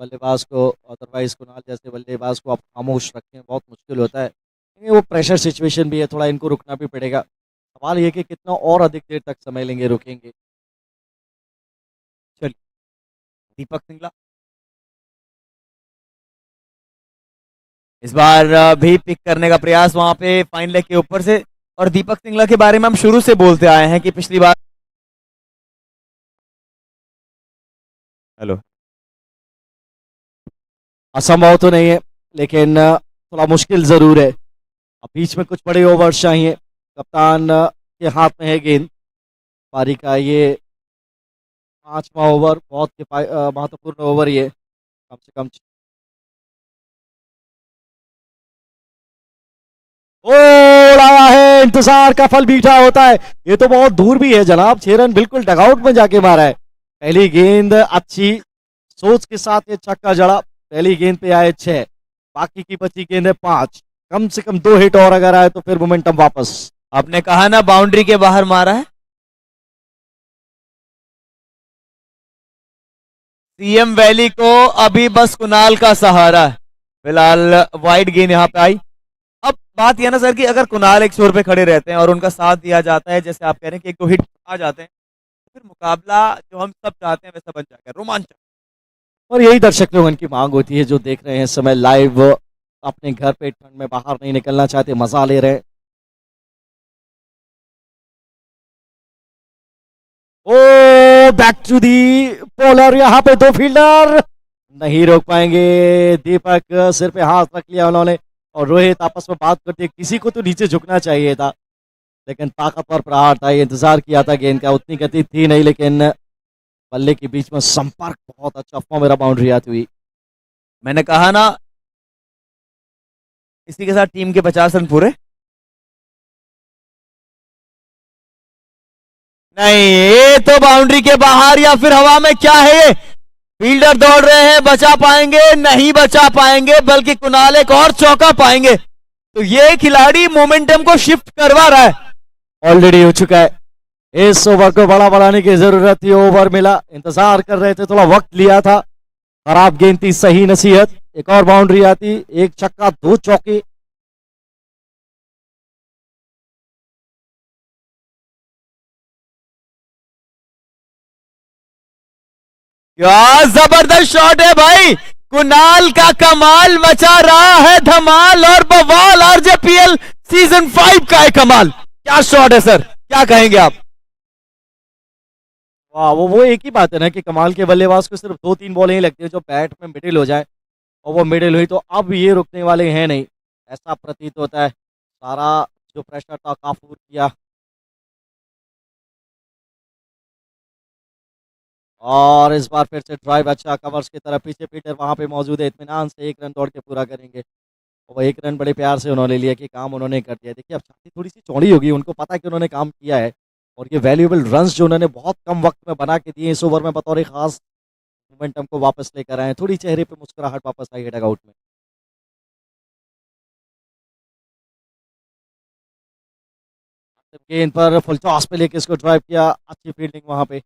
बल्लेबाज को, अदरवाइज कुणाल जैसे बल्लेबाज को आप खामोश रखें बहुत मुश्किल होता है, क्योंकि वो प्रेशर सिचुएशन भी है, थोड़ा इनको रुकना भी पड़ेगा। सवाल ये कि कितना और अधिक देर तक समय लेंगे, रुकेंगे। चलिए, दीपक सिंगला इस बार भी पिक करने का प्रयास वहां पे फाइन लेग के ऊपर से। और दीपक सिंगला के बारे में हम शुरू से बोलते आए हैं कि पिछली बार। हेलो। असंभव तो नहीं है, लेकिन थोड़ा मुश्किल ज़रूर है। अब बीच में कुछ बड़े ओवर चाहिए। कप्तान के हाथ में है गेंद। पारी का ये 5वां ओवर, बहुत महत्वपूर्ण ओवर ये, कम से कम। ओ, उड़ाया है, इंतजार का फल मीठा होता है। ये तो बहुत दूर भी है जनाब, 6 रन बिल्कुल डगआउट में जाके मारा है। पहली गेंद अच्छी सोच के साथ ये छक्का जड़ा। पहली गेंद पे आए 6, बाकी की बची गेंद 5। कम से कम 2 हिट और अगर आए तो फिर मोमेंटम वापस। आपने कहा ना बाउंड्री के बाहर मारा है। सीएम वैली को अभी बस कुणाल का सहारा है। फिलहाल वाइड गेंद यहाँ पे आई। अब बात यह ना सर कि अगर कुणाल एक छोर पे खड़े रहते हैं और उनका साथ दिया जाता है, जैसे आप कह रहे हैं कि एक दो हिट आ जाते हैं, तो फिर मुकाबला जो हम सब चाहते हैं वैसा बन जाएगा, रोमांचक। और यही दर्शक लोगों की मांग होती है, जो देख रहे हैं इस समय लाइव, अपने घर पे ठंड में बाहर नहीं निकलना चाहते, मजा ले रहे हैं। ओ, बैक टू दी बॉलर, यहाँ पे 2 फील्डर नहीं रोक पाएंगे। दीपक सिर पे हाथ रख लिया उन्होंने, और रोहित आपस में बात करते, किसी को तो नीचे झुकना चाहिए था, लेकिन ताकतवर प्रहार था, ये इंतजार किया था गेंद का। उतनी गति थी नहीं, लेकिन बल्ले के बीच में संपर्क बहुत अच्छा, मेरा बाउंड्री आती हुई। मैंने कहा ना इसी के साथ टीम के 50 रन पूरे। नहीं, ये तो बाउंड्री के बाहर या फिर हवा में, क्या है ये? फील्डर दौड़ रहे हैं, बचा पाएंगे? नहीं बचा पाएंगे, बल्कि कुणाल एक और चौका पाएंगे। तो ये खिलाड़ी मोमेंटम को शिफ्ट करवा रहा है। ऑलरेडी हो चुका है। इस ओवर को बड़ा बढ़ाने की जरूरत थी, ओवर मिला, इंतजार कर रहे थे, थोड़ा वक्त लिया था। खराब गेंद थी, सही नसीहत। एक और बाउंड्री आती, एक छक्का 2 चौके। क्या जबरदस्त शॉट है भाई! कुणाल का कमाल मचा रहा है, धमाल और बवाल। आरजेपीएल सीजन 5 का है कमाल। क्या शॉट है सर, क्या कहेंगे आप? वाह, वो एक ही बात है ना कि कमाल के बल्लेबाज को सिर्फ 2-3 बॉल ही लगती है जो बैट में मिडिल हो जाए, और वो मिडिल हुई तो अब ये रुकने वाले हैं नहीं, ऐसा प्रतीत होता है। सारा जो प्रेशर था काफूर किया, और इस बार फिर से ड्राइव अच्छा, कवर्स की तरफ पीछे फील्डर वहां पे मौजूद है, इत्मीनान से 1 रन दौड़ के पूरा करेंगे। और वो 1 रन बड़े प्यार से उन्होंने लिया कि काम उन्होंने कर दिया। देखिए, अब छाती थोड़ी सी चौड़ी होगी, उनको पता है कि उन्होंने काम किया है, और ये वैल्यूएबल रन्स जो उन्होंने बहुत कम वक्त में बना के दिए इस ओवर में, बतौर एक खास मोमेंटम को वापस लेकर आए। थोड़ी चेहरे पे मुस्कुराहट वापस आई है डगआउट में। गेंद पर फुल टॉस पे लेके इसको ड्राइव किया, अच्छी फील्डिंग वहां पे।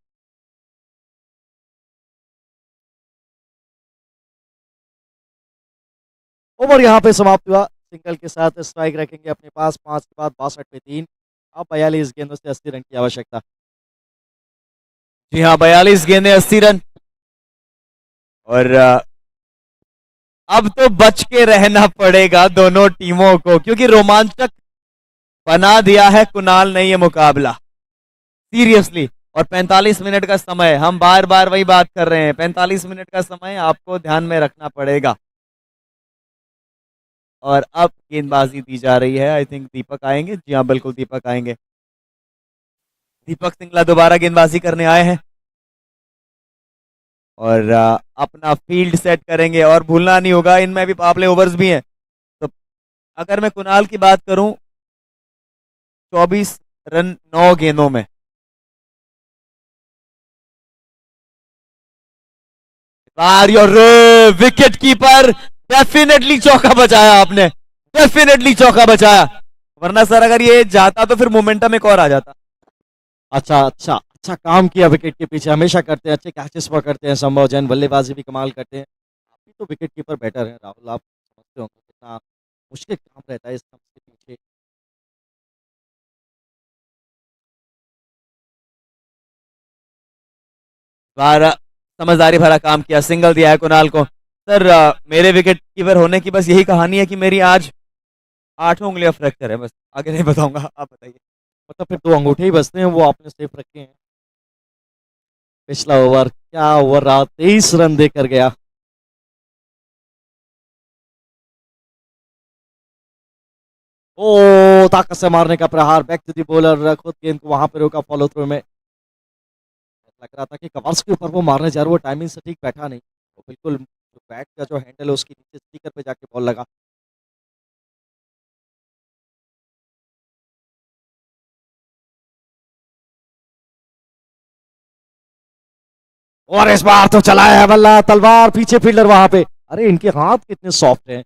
ओवर यहाँ पे समाप्त हुआ, सिंगल के साथ स्ट्राइक रखेंगे अपने पास, 5 के बाद 62 पे 3। अब 42 गेंदों से 80 रन की आवश्यकता। जी हाँ, 42 गेंदें 80 रन। और अब तो बच के रहना पड़ेगा दोनों टीमों को, क्योंकि रोमांचक बना दिया है कुणाल ने ये मुकाबला, सीरियसली। और 45 मिनट का समय, हम बार बार वही बात कर रहे हैं, 45 मिनट का समय आपको ध्यान में रखना पड़ेगा। और अब गेंदबाजी दी जा रही है, आई थिंक दीपक आएंगे। जी हाँ, बिल्कुल दीपक आएंगे। दीपक सिंगला दोबारा गेंदबाजी करने आए हैं और अपना फील्ड सेट करेंगे। और भूलना नहीं होगा, इनमें भी पावले ओवर्स भी हैं। तो अगर मैं कुणाल की बात करूं, 24 रन 9 गेंदों में। योर विकेट कीपर, डेफिनेटली चौका बचाया आपने, डेफिनेटली चौका बचाया। वरना सर अगर ये जाता तो फिर मोमेंटम एक और आ जाता। अच्छा अच्छा अच्छा काम किया, विकेट के पीछे हमेशा करते हैं, अच्छे कैचेस पकड़ते हैं, संभव जैन बल्लेबाजी भी कमाल करते हैं। तो विकेट कीपर बेटर है राहुल, आप समझते होंगे कितना मुश्किल काम रहता है इस सब के पीछे। बार समझदारी भरा काम किया, सिंगल दिया है कुणाल को। सर मेरे विकेट कीपर होने की बस यही कहानी है कि मेरी आज 8 उंगलियां फ्रैक्चर है, बस आगे नहीं बताऊंगा, आप बताइए। मतलब फिर 2 अंगूठे ही बचते हैं, वो आपने सेफ रखे हैं। पिछला ओवर क्या ओवर रहा, 23 रन देकर गया। ओ ताकत से मारने का प्रहार, बैक टू दी बॉलर, खुद गेंद को वहां पे रोका फॉलो थ्रू में। लग रहा था कि कवर्स के ऊपर वो मारने जा रहा, वो टाइमिंग से ठीक बैठा नहीं, वो बिल्कुल जो बैट का जो हैंडल है उसके नीचे स्पीकर पे जाके बॉल लगा। और इस बार तो चलाया है बल्ला तलवार, पीछे फील्डर वहां पे। अरे इनके हाथ कितने सॉफ्ट हैं,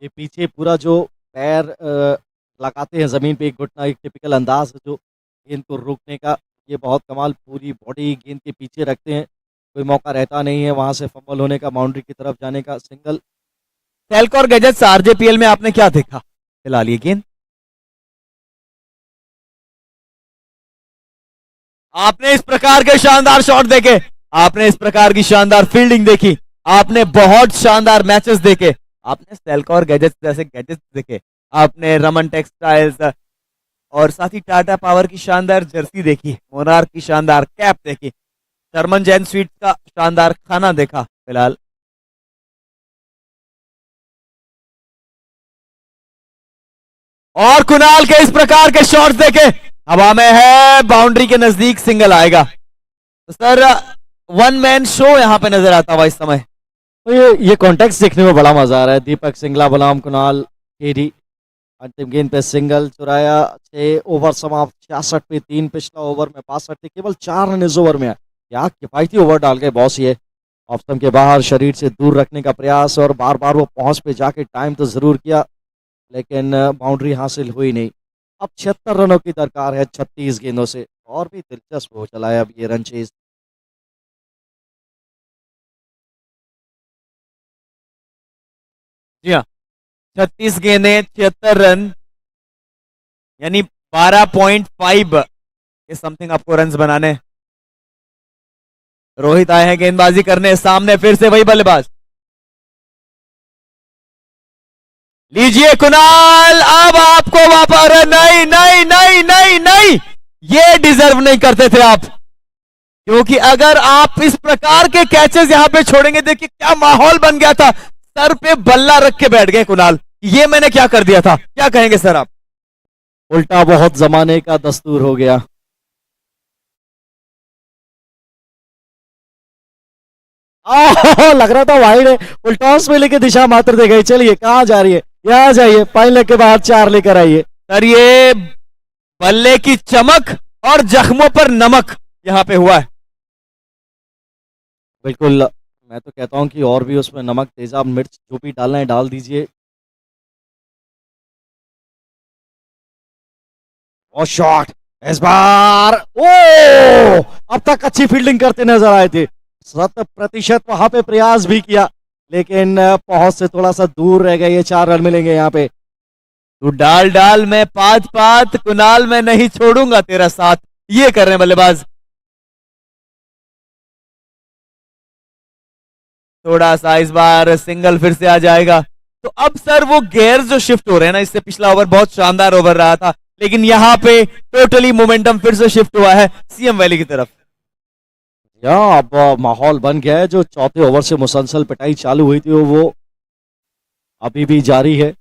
ये पीछे पूरा जो पैर लगाते हैं जमीन पे, एक घुटना, एक टिपिकल अंदाज है जो गेंद को रोकने का, ये बहुत कमाल, पूरी बॉडी गेंद के पीछे रखते हैं, कोई मौका रहता नहीं है वहां से फंबल होने का, बाउंड्री की तरफ जाने का। सिंगल। टेल्को और गैजेट्स आरजेपीएल में आपने क्या देखा फिलहाल ये गेंद? आपने इस प्रकार के शानदार शॉट देखे, आपने इस प्रकार की शानदार फील्डिंग देखी, आपने बहुत शानदार मैचेस देखे, आपने टेल्को और गैजेट्स जैसे गैजेट्स देखे, आपने रमन टेक्सटाइल्स और साथ ही टाटा पावर की शानदार जर्सी देखी, मोनार्क की शानदार कैप देखी, शर्मन जैन स्वीट का शानदार खाना देखा फिलहाल। और कुणाल के इस प्रकार के शॉट्स देखे, हवा में है, बाउंड्री के नजदीक सिंगल आएगा। तो सर वन मैन शो यहां पे नजर आता हुआ इस समय। तो ये कॉन्टेक्स्ट देखने में बड़ा मजा आ रहा है। दीपक सिंगला बनाम कुणाल खेड़ी, अंतिम गेंद पे सिंगल चुराया। 6 ओवर समाप्त, 66 पे 3, पिछला ओवर में 62 थे, केवल 4 रन इस ओवर में है। क्या किफायती ओवर डाल गए बॉस, ये ऑफ स्टंप के बाहर शरीर से दूर रखने का प्रयास, और बार बार वो पहुंच पे जाके टाइम तो जरूर किया, लेकिन बाउंड्री हासिल हुई नहीं। अब 76 रनों की दरकार है 36 गेंदों से, और भी दिलचस्प हो चला है अब ये रन चेज। जी हाँ, 36 गेंदें 76 रन, यानी 12.5 के समथिंग आपको रन्स बनाने। रोहित आए हैं गेंदबाजी करने, सामने फिर से वही बल्लेबाज, लीजिए कुणाल, अब आपको वापस, अरे नहीं नहीं नहीं नहीं नहीं, ये डिजर्व नहीं करते थे आप, क्योंकि अगर आप इस प्रकार के कैचेस यहां पे छोड़ेंगे, देखिए क्या माहौल बन गया था, सर पे बल्ला रख के बैठ गए कुणाल, ये मैंने क्या कर दिया था, क्या कहेंगे सर आप? उल्टा बहुत जमाने का दस्तूर हो गया। लग रहा था वाइड है, उल्टॉस में लेके दिशा मात्र दे गई। चलिए कहाँ जा रही है, यहाँ जाइए, 5 लेग के बाद 4 लेकर आइए। सर ये बल्ले की चमक और जख्मों पर नमक यहां पे हुआ है। बिल्कुल, मैं तो कहता हूँ कि और भी उसमें नमक, तेजाब, मिर्च जो भी डालना है डाल दीजिए। और शॉट इस बार, ओ अब तक अच्छी फील्डिंग करते नजर आए थे, 100% वहां पे प्रयास भी किया, लेकिन पहुंच से थोड़ा सा दूर रह गए। ये 4 रन मिलेंगे यहाँ पे। तू डाल डाल मैं पात पात, कुणाल मैं नहीं छोड़ूंगा तेरा साथ, ये कर रहे हैं बल्लेबाज। थोड़ा सा इस बार सिंगल फिर से आ जाएगा, तो अब सर वो गेयर जो शिफ्ट हो रहे हैं ना, इससे पिछला ओवर बहुत शानदार ओवर रहा था, लेकिन यहां पे टोटली मोमेंटम फिर से शिफ्ट हुआ है सीएम वैली की तरफ। या अब माहौल बन गया है, जो चौथे ओवर से मुसलसल पिटाई चालू हुई थी वो अभी भी जारी है,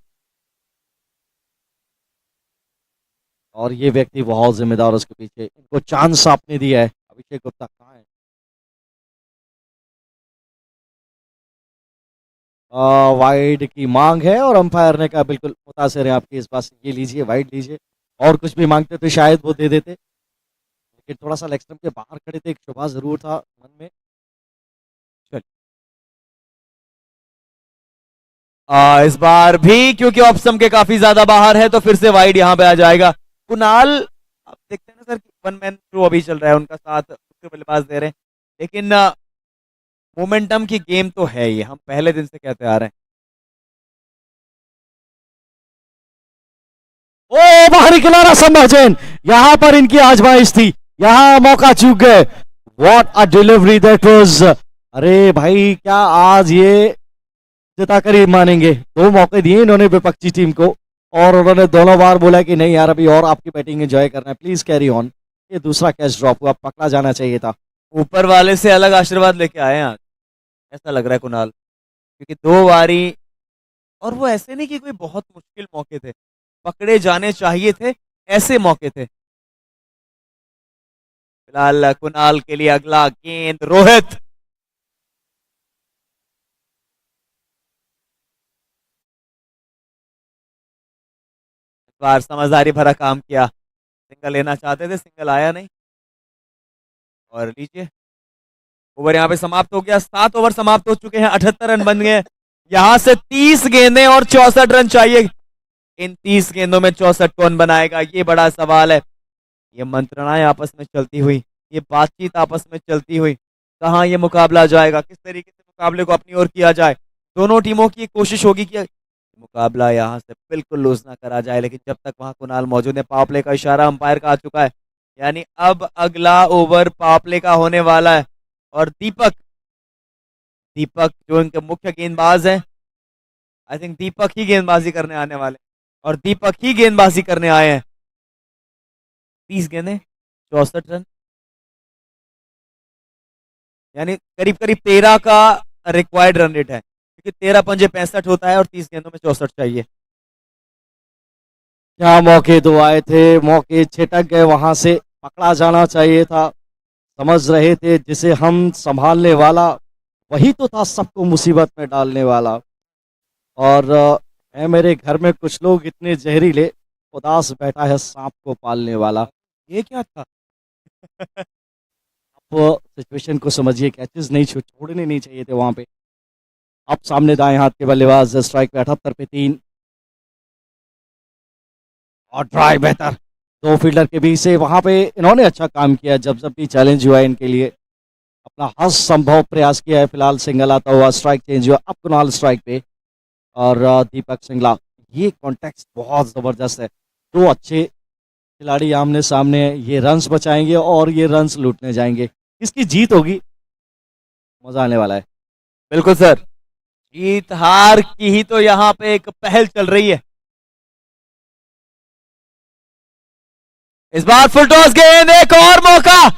और ये व्यक्ति बहुत जिम्मेदार उसके पीछे, इनको चांस आपने दिया है। अभिषेक गुप्ता कहाँ है? वाइड की मांग है, और अंपायर ने कहा बिल्कुल मुतासिर है आपकी इस बात से, ये लीजिए वाइड लीजिए। और कुछ भी मांगते तो शायद वो दे देते, लेकिन थोड़ा सा लेग स्टंप के बाहर खड़े थे, एक शुबा जरूर था मन में। इस बार भी क्योंकि ऑप्शन के काफी ज्यादा बाहर है, तो फिर से वाइड यहां पे आ जाएगा। कुणाल, आप देखते हैं ना सर, वन मैन शो अभी चल रहा है, उनका साथ उसके बल्लेबाज दे रहे हैं, लेकिन मोमेंटम की गेम तो है ये, हम पहले दिन से कहते आ रहे हैं। ओ बाहर निकला रसम महजन, यहां पर इनकी आजमाइश थी, यहां मौका चूक गए। What a delivery that was. अरे भाई क्या आज ये जिताकर ही मानेंगे। दो मौके दिए इन्होंने विपक्षी टीम को और उन्होंने दोनों बार बोला कि नहीं यार अभी और आपकी बैटिंग एंजॉय करना है, प्लीज कैरी ऑन। ये दूसरा कैच ड्रॉप हुआ, पकड़ा जाना चाहिए था। ऊपर वाले से अलग आशीर्वाद लेके आए हैं आज, ऐसा लग रहा है कुणाल, क्योंकि 2 बारी, और वो ऐसे नहीं कि कोई बहुत मुश्किल मौके थे, पकड़े जाने चाहिए थे, ऐसे मौके थे। फिलहाल कुणाल के लिए अगला गेंद, रोहित। इस बार समझदारी भरा काम किया, सिंगल लेना चाहते थे, सिंगल आया नहीं। और लीजिए, ओवर यहाँ पे समाप्त हो गया, 7 ओवर समाप्त हो चुके हैं, 78 रन बन गए। यहां से 30 गेंदें और 64 रन चाहिए। इन 30 गेंदों में 64 कौन बनाएगा, ये बड़ा सवाल है। ये मंत्रणाएं आपस में चलती हुई, ये बातचीत आपस में चलती हुई, कहाँ ये मुकाबला जाएगा, किस तरीके से मुकाबले को अपनी ओर किया जाए। दोनों टीमों की कोशिश होगी कि मुकाबला यहाँ से बिल्कुल लूज ना करा जाए, लेकिन जब तक वहां कुणाल मौजूद है, पावर प्ले का इशारा अंपायर का आ चुका है, यानी अब अगला ओवर पावर प्ले का होने वाला है। और दीपक, दीपक जो इनके मुख्य गेंदबाज हैं, आई थिंक दीपक ही गेंदबाजी करने आने वाले, और दीपक ही गेंदबाजी करने आए हैं। 30 गेंदें, 64 रन, यानी करीब करीब 13 का रिक्वायर्ड रन रेट है, क्योंकि 13 पंजे 65 होता है और 30 गेंदों में 64 चाहिए। क्या मौके दो आए थे, मौके छिटक गए, वहां से पकड़ा जाना चाहिए था। समझ रहे थे जिसे हम संभालने वाला वही तो था सबको मुसीबत में डालने वाला। और है मेरे घर में कुछ लोग इतने जहरीले, उदास बैठा है सांप को पालने वाला। ये क्या था? आप सिचुएशन को समझिए, कैचेस नहीं छोड़ने नहीं चाहिए थे वहां पे। अब सामने दाएं हाथ के बल्लेबाज, स्ट्राइक पे 78 पे 3 और ट्राई बेहतर। दो फील्डर के बीच से वहां पे इन्होंने अच्छा काम किया, जब जब भी चैलेंज हुआ इनके लिए अपना हर संभव प्रयास किया है। फिलहाल सिंगल आता हुआ, स्ट्राइक चेंज हुआ, अब कुणाल स्ट्राइक पे और दीपक सिंगला। ये कॉन्टेक्स्ट बहुत जबरदस्त है, दो अच्छे खिलाड़ी आमने सामने हैं, ये रन्स बचाएंगे और ये रन्स लूटने जाएंगे। किसकी जीत होगी, मजा आने वाला है। बिल्कुल सर, जीत हार की ही तो यहाँ पे एक पहल चल रही है। इस बार फुल टॉस गेंद, एक और मौका,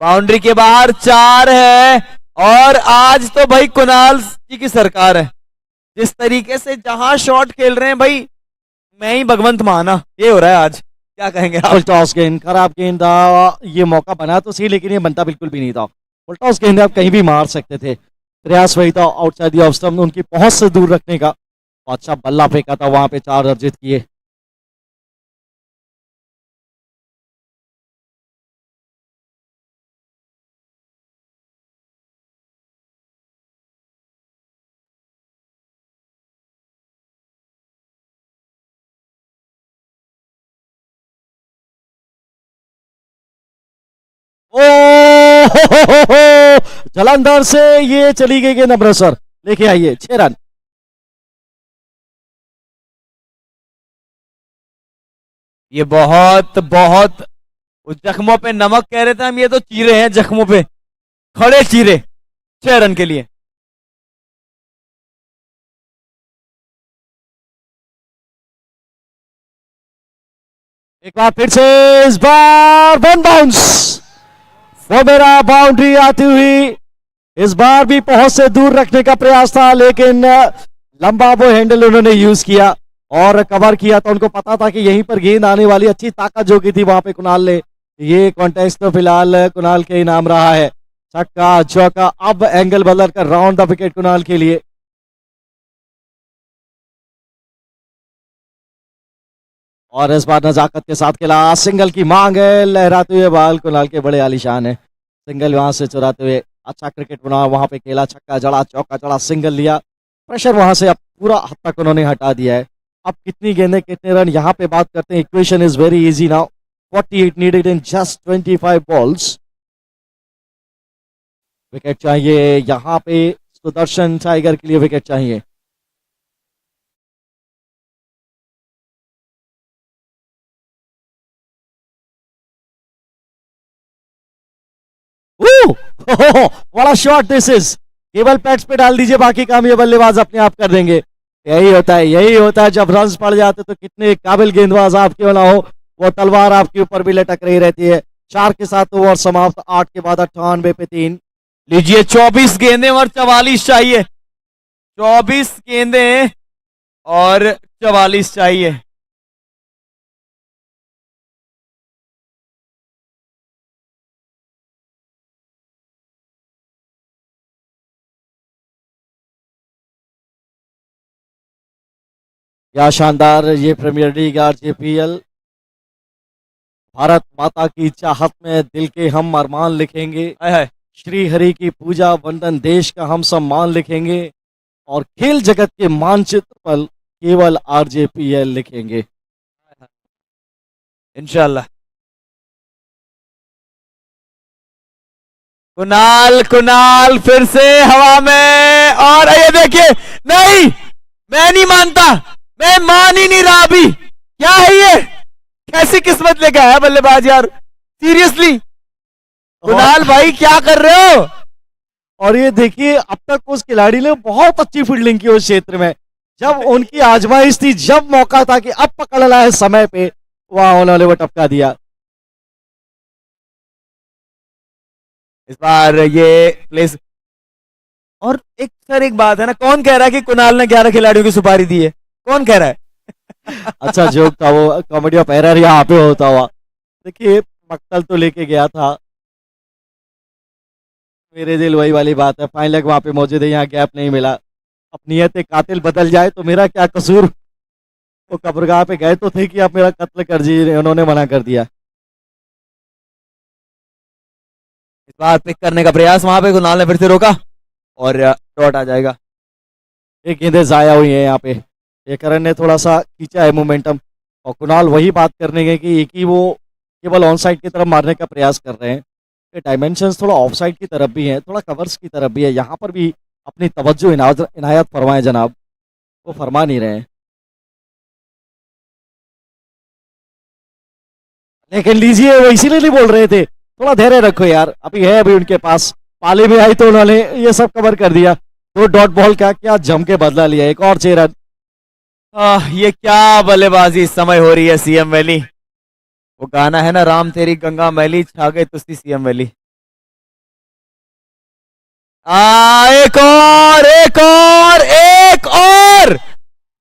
बाउंड्री के बाहर 4 है। और आज तो भाई कुणाल जी की सरकार है, जिस तरीके से जहां शॉट खेल रहे हैं भाई, मैं ही भगवंत माना, ये हो रहा है आज। क्या कहेंगे आप? फुल टॉस गेंद, खराब गेंद था, ये मौका बना तो सही लेकिन ये बनता बिल्कुल भी नहीं था। फुल टॉस गेंद आप कहीं भी मार सकते थे, प्रयास वही था आउटसाइड द ऑफ स्टंप उनकी पहुंच से दूर रखने का। अच्छा बल्ला फेंका था, वहां पे 4 अर्जित किए। ओ जलंधर से ये चली गई गेंद, अमृतसर लेके आइए 6 रन। ये बहुत बहुत, उस जख्मों पे नमक कह रहे थे हम, ये तो चीरे हैं जख्मों पे, खड़े चीरे, 6 रन के लिए। एक बार फिर से, इस बार वन बाउंस, वो मेरा बाउंड्री आती हुई, इस बार भी पहुंच से दूर रखने का प्रयास था लेकिन लंबा वो हैंडल उन्होंने यूज किया और कवर किया, तो उनको पता था कि यहीं पर गेंद आने वाली, अच्छी ताकत जो की थी वहां पे कुणाल ने। ये कॉन्टेस्ट तो फिलहाल कुणाल के ही नाम रहा है, छक्का चौका। अब एंगल बदल कर राउंड द विकेट कुणाल के लिए। और इस बार नजाकत के साथ खेला, सिंगल की मांग है, लहराते हुए बाल कुणाल के बड़े आलिशान है, सिंगल वहां से चुराते हुए अच्छा क्रिकेट बना, वहां पे खेला, छक्का जड़ा, चौका जड़ा, सिंगल लिया, प्रेशर वहां से अब पूरा हद तक उन्होंने हटा दिया है। अब कितनी गेंदें कितने रन, यहाँ पे बात करते हैं, equation is very easy now. 48 needed in just 25 balls. Wicket चाहिए यहाँ पे, सुदर्शन टाइगर के लिए विकेट चाहिए। बड़ा शॉट दिस इज, केवल पैड्स पे डाल दीजिए, बाकी काम ये बल्लेबाज अपने आप कर देंगे। यही होता है, यही होता है जब रन्स पड़ जाते तो कितने काबिल गेंदबाज आप क्यों ना हो, वो तलवार आपके ऊपर भी लटक रही रहती है। 4 के साथ ओवर समाप्त, 8 के बाद 98 पे 3। लीजिए 24 गेंदें और 44 चाहिए, 24 गेंदें और 44 चाहिए। क्या शानदार ये प्रीमियर लीग आरजेपीएल। भारत माता की चाहत में दिल के हम अरमान लिखेंगे, हाय हाय। श्री हरि की पूजा वंदन, देश का हम सम्मान लिखेंगे और खेल जगत के मानचित्र पर केवल आरजेपीएल लिखेंगे इंशाल्लाह। कुणाल, कुणाल फिर से हवा में, और ये देखिए, नहीं मैं नहीं मानता, मैं मान ही नहीं रहा अभी। क्या है ये, कैसी किस्मत लेके आया बल्लेबाज यार, सीरियसली कुणाल भाई क्या कर रहे हो। और ये देखिए अब तक उस खिलाड़ी ने बहुत अच्छी फील्डिंग की उस क्षेत्र में, जब उनकी आजमाइश थी, जब मौका था कि अब पकड़ लाए समय पे, वहां उन्होंने वो टपका दिया। इस बार ये प्लेस, और एक सर एक बात है ना, कौन कह रहा है कि कुणाल ने 11 खिलाड़ियों की सुपारी दी है, कौन कह रहा है। अच्छा जोक था वो, कॉमेडी ऑफ एरर यहाँ पे होता हुआ। देखिए मक्तल तो लेके गया था, मेरे दिल वही वाली बात है, फाइन लेग वहां पे मौजूद है, यहाँ गैप नहीं मिला। अब नियत कातिल बदल जाए तो मेरा क्या कसूर। वो कब्रगाह पे गए तो थे कि आप मेरा कत्ल कर दीजिए, उन्होंने मना कर दिया। इस बार पिक करने का प्रयास, वहां पे कुणाल ने फिर से रोका और डॉट आ जाएगा। एक गेंदें जाया हुई है यहाँ पे, ये करण ने थोड़ा सा खींचा है मोमेंटम, और कुणाल वही बात करने गए कि एक ही वो केवल ऑन साइड की तरफ मारने का प्रयास कर रहे हैं। ये डायमेंशंस थोड़ा ऑफ साइड की तरफ भी हैं, थोड़ा कवर्स की तरफ भी है, यहाँ पर भी अपनी तवज्जो इनायत फरमाएं जनाब, वो फरमा नहीं रहे हैं। लेकिन लीजिए, वो इसीलिए नहीं बोल रहे थे, थोड़ा धैर्य रखो यार, अभी है, अभी उनके पास पाले में आई तो उन्होंने ये सब कवर कर दिया। 2 डॉट बॉल का क्या जम के बदला लिया, एक और 6 रन। ये क्या बल्लेबाजी इस समय हो रही है सीएम वैली, वो गाना है ना, राम तेरी गंगा मैली छा गई तुस्ती सीएम वैली। एक और, एक और, एक और,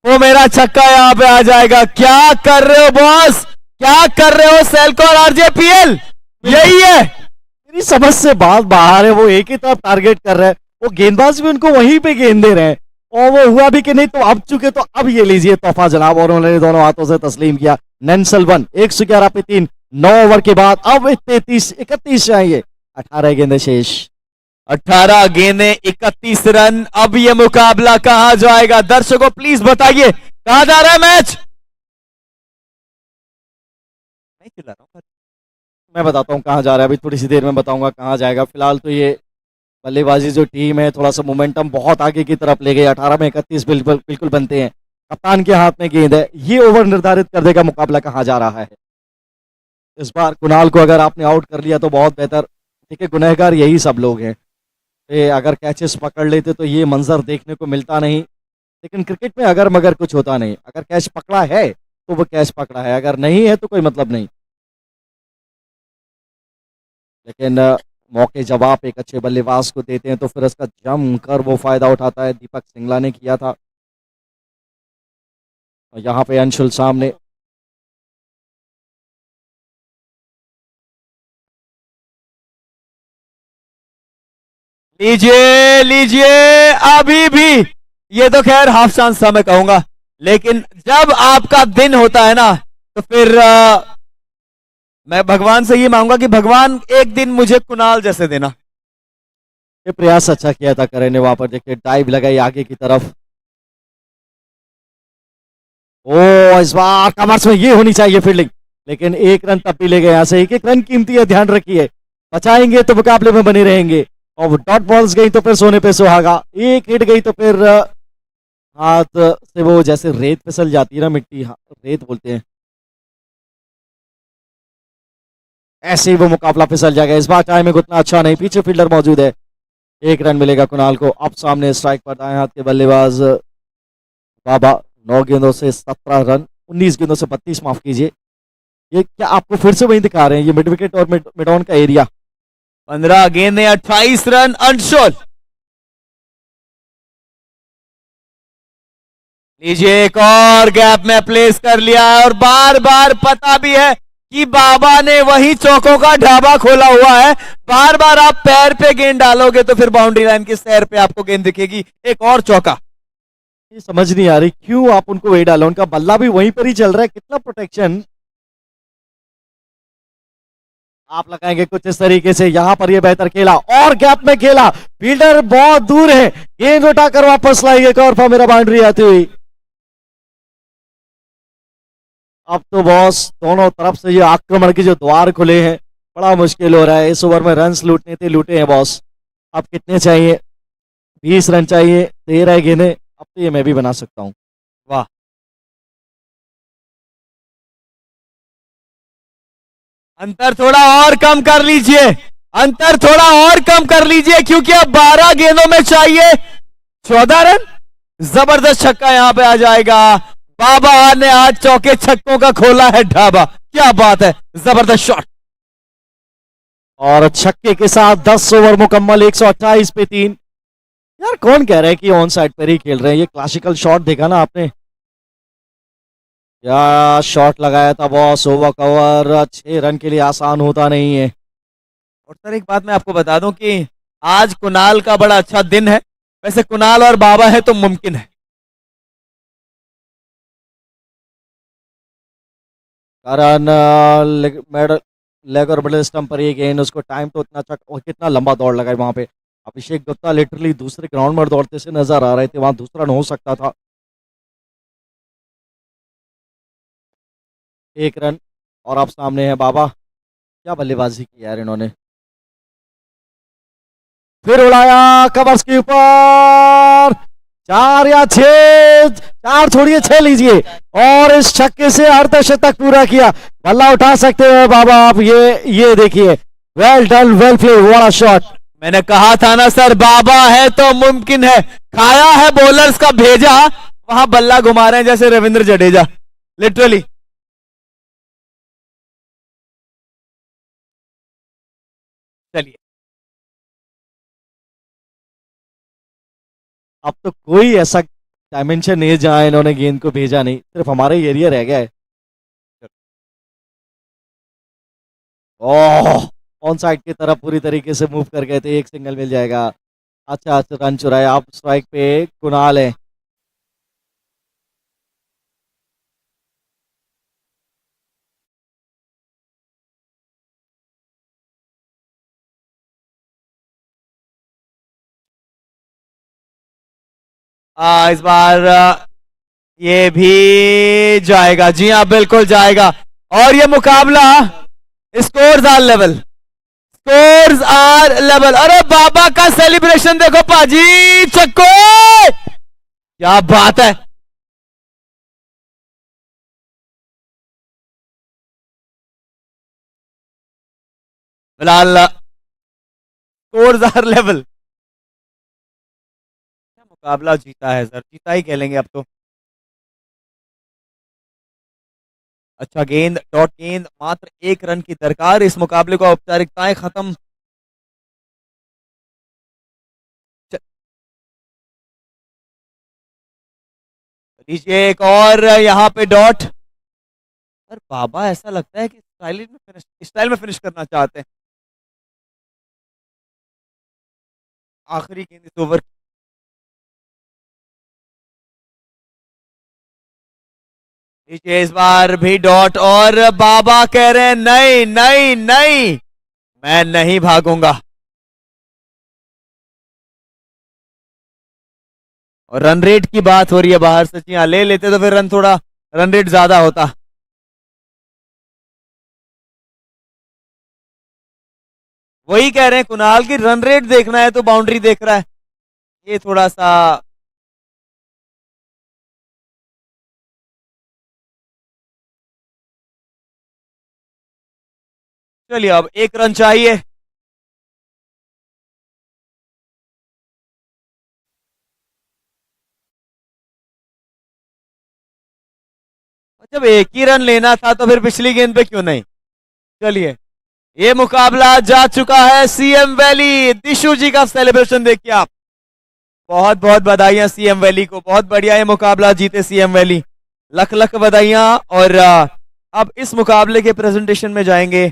वो मेरा छक्का यहाँ पे आ जाएगा। क्या कर रहे हो बॉस, क्या कर रहे हो सेल्को और आरजेपीएल, यही है। मेरी समझ से बात बाहर है, वो एक ही तरफ टारगेट कर रहे हैं, वो गेंदबाज भी उनको वहीं पे गेंद दे रहे हैं, और वो हुआ भी कि नहीं तो अब चुके, तो अब ये लीजिए तोहफा जनाब, और उन्होंने दोनों हाथों से तस्लीम किया। नेंसल 1, 111 पे 3, 9 ओवर के बाद अब 31 चाहिए, 18 गेंदें शेष। 18 गेंदें 31 रन, अब ये मुकाबला कहां जाएगा, दर्शकों प्लीज बताइए कहां जा रहा है मैच। नहीं चिल्ला रहा हूं, मैं बताता हूँ कहाँ जा रहा है, अभी थोड़ी सी देर में बताऊंगा कहाँ जाएगा। फिलहाल तो ये बल्लेबाजी जो टीम है, थोड़ा सा मोमेंटम बहुत आगे की तरफ ले गई, 18 में 31 बिल्कुल बिल्कुल बनते हैं। कप्तान के हाथ में गेंद है, ये ओवर निर्धारित कर देगा मुकाबला कहाँ जा रहा है। इस बार कुणाल को अगर आपने आउट कर लिया तो बहुत बेहतर, ठीक है, गुनहगार यही सब लोग हैं। अगर कैचेस पकड़ लेते तो ये मंजर देखने को मिलता नहीं, लेकिन क्रिकेट में अगर मगर कुछ होता नहीं, अगर कैच पकड़ा है तो वो कैच पकड़ा है, अगर नहीं है तो कोई मतलब नहीं। लेकिन मौके जब आप एक अच्छे बल्लेबाज को देते हैं तो फिर इसका जमकर वो फायदा उठाता है, दीपक सिंगला ने किया था। और यहाँ पे अंशुल सामने, लीजिए लीजिए, अभी भी ये तो खैर हाफ चांस था मैं कहूंगा, लेकिन जब आपका दिन होता है ना तो फिर मैं भगवान से ये मांगूंगा कि भगवान एक दिन मुझे कुणाल जैसे देना। ये प्रयास अच्छा किया था करण ने, वहां पर देखिए डाइव लगाई आगे की तरफ। ओ इस बार कमर्स में ये होनी चाहिए फील्डिंग, लेकिन 1 रन तब भी ले गए यहाँ से, 1-1 रन कीमती है, ध्यान रखिए, बचाएंगे तो मुकाबले में बने रहेंगे, और डॉट बॉल्स गई तो फिर सोने पे सुहागा, एक हिट गई तो फिर हाथ से वो जैसे रेत फिसल जाती है ना, मिट्टी, हाँ, रेत बोलते हैं, ऐसे ही वो मुकाबला फिसल जाएगा। इस बार टाइमिंग उतना अच्छा नहीं, पीछे फील्डर मौजूद है। एक रन मिलेगा कुणाल को। अब सामने स्ट्राइक पर दाएं हाथ के बल्लेबाज बाबा। 9 गेंदों से 17 रन, 19 गेंदों से 32, माफ कीजिए। ये क्या आपको फिर से वही दिखा रहे हैं, ये मिड विकेट और मिड ऑन का एरिया। 15 गेंदें 28 रन अंशुल। लीजिए एक और गैप में प्लेस कर लिया है और बार बार पता भी है कि बाबा ने वही चौकों का ढाबा खोला हुआ है। बार बार आप पैर पे गेंद डालोगे तो फिर बाउंड्री लाइन की सैर पे आपको गेंद दिखेगी। एक और चौका। ये समझ नहीं आ रही क्यों आप उनको वही डालो, उनका बल्ला भी वहीं पर ही चल रहा है, कितना प्रोटेक्शन आप लगाएंगे कुछ इस तरीके से। यहां पर ये बेहतर खेला और गैप में खेला, फील्डर बहुत दूर है, गेंद उठाकर वापस लाई, एक और मेरा बाउंड्री आती हुई। अब तो बॉस दोनों तरफ से ये आक्रमण के जो द्वार खुले हैं, बड़ा मुश्किल हो रहा है। इस ओवर में रन्स लूटने थे, लूटे हैं बॉस। अब कितने चाहिए? 20 रन चाहिए, 13 गेंदें। अब तो ये मैं भी बना सकता हूँ। वाह, अंतर थोड़ा और कम कर लीजिए, अंतर थोड़ा और कम कर लीजिए, क्योंकि अब 12 गेंदों में चाहिए 14 रन। जबरदस्त छक्का यहां पे आ जाएगा। बाबा ने आज चौके छक्कों का खोला है ढाबा। क्या बात है, जबरदस्त शॉट। और छक्के के साथ 10 ओवर मुकम्मल, 128 पे 3। यार कौन कह रहा है कि ऑन साइड पर ही खेल रहे हैं? ये क्लासिकल शॉट देखा ना आपने, क्या शॉट लगाया था बॉस। ओवर कवर 6 रन के लिए आसान होता नहीं है। और सर एक बात मैं आपको बता दूं कि आज कुणाल का बड़ा अच्छा दिन है। वैसे कुणाल और बाबा है तो मुमकिन है। कारण लेग और मिडिल स्टंप पर ये गेंद, उसको टाइम तो इतना अच्छा, और कितना लंबा दौड़ लगा वहां पे। अभिषेक गुप्ता लिटरली दूसरे ग्राउंड में दौड़ते से नजर आ रहे थे, वहां दूसरा रन हो सकता था। 1 रन। और अब सामने है बाबा। क्या बल्लेबाजी की यार इन्होंने, फिर उड़ाया कवर्स के ऊपर। 4 या 6, 4 छोड़िए 6 लीजिए, और इस छक्के से अर्धशतक पूरा किया। बल्ला उठा सकते हो बाबा आप। ये देखिए, well done, well play, what a shot. मैंने कहा था ना सर, बाबा है तो मुमकिन है। खाया है बॉलर्स का भेजा, वहां बल्ला घुमा रहे हैं जैसे रविंद्र जडेजा, लिटरली। चलिए, अब तो कोई ऐसा डायमेंशन नहीं है जहां इन्होंने गेंद को भेजा नहीं, सिर्फ हमारा ही एरिया रह गया है। ओह, ऑन साइड की तरफ पूरी तरीके से मूव कर गए थे, एक सिंगल मिल जाएगा। अच्छा अच्छा रन चुराया। अब स्ट्राइक पे कुणाल है। इस बार ये भी जाएगा। जी हाँ, बिल्कुल जाएगा। और ये मुकाबला, scores are level, scores are level. अरे बाबा का सेलिब्रेशन देखो पाजी, चक्को, क्या बात है। फिलहाल स्कोर्स आर लेवल। मुकाबला जीता है सर, जीता ही कह लेंगे अब तो। अच्छा गेंद, डॉट गेंद, मात्र 1 रन की दरकार। इस मुकाबले को औपचारिकताएं खत्म। लीजिए एक और यहाँ पे डॉट। पर बाबा ऐसा लगता है कि स्टाइल में फिनिश करना चाहते हैं। आखिरी गेंद इस ओवर। लीजिए इस बार भी डॉट, और बाबा कह रहे हैं नहीं नहीं नहीं, मैं नहीं भागूंगा। और रन रेट की बात हो रही है बाहर से। जी हाँ, ले लेते तो फिर रन रेट ज्यादा होता। वही कह रहे हैं कुणाल की रन रेट देखना है तो बाउंड्री देख रहा है, ये थोड़ा सा चलिए अब 1 रन चाहिए। जब 1 ही रन लेना था तो फिर पिछली गेंद पे क्यों नहीं। चलिए ये मुकाबला जा चुका है सीएम वैली। दिशु जी का सेलिब्रेशन देखिए आप, बहुत बहुत बधाइयां सीएम वैली को, बहुत बढ़िया ये मुकाबला जीते सीएम वैली, लख लख बधाइयां। और अब इस मुकाबले के प्रेजेंटेशन में जाएंगे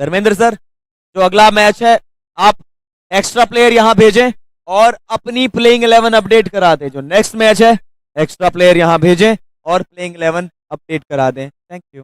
धर्मेंद्र सर। जो अगला मैच है आप एक्स्ट्रा प्लेयर यहां भेजें और अपनी प्लेइंग 11 अपडेट करा दें। जो नेक्स्ट मैच है एक्स्ट्रा प्लेयर यहां भेजें और प्लेइंग 11 अपडेट करा दें। Thank you.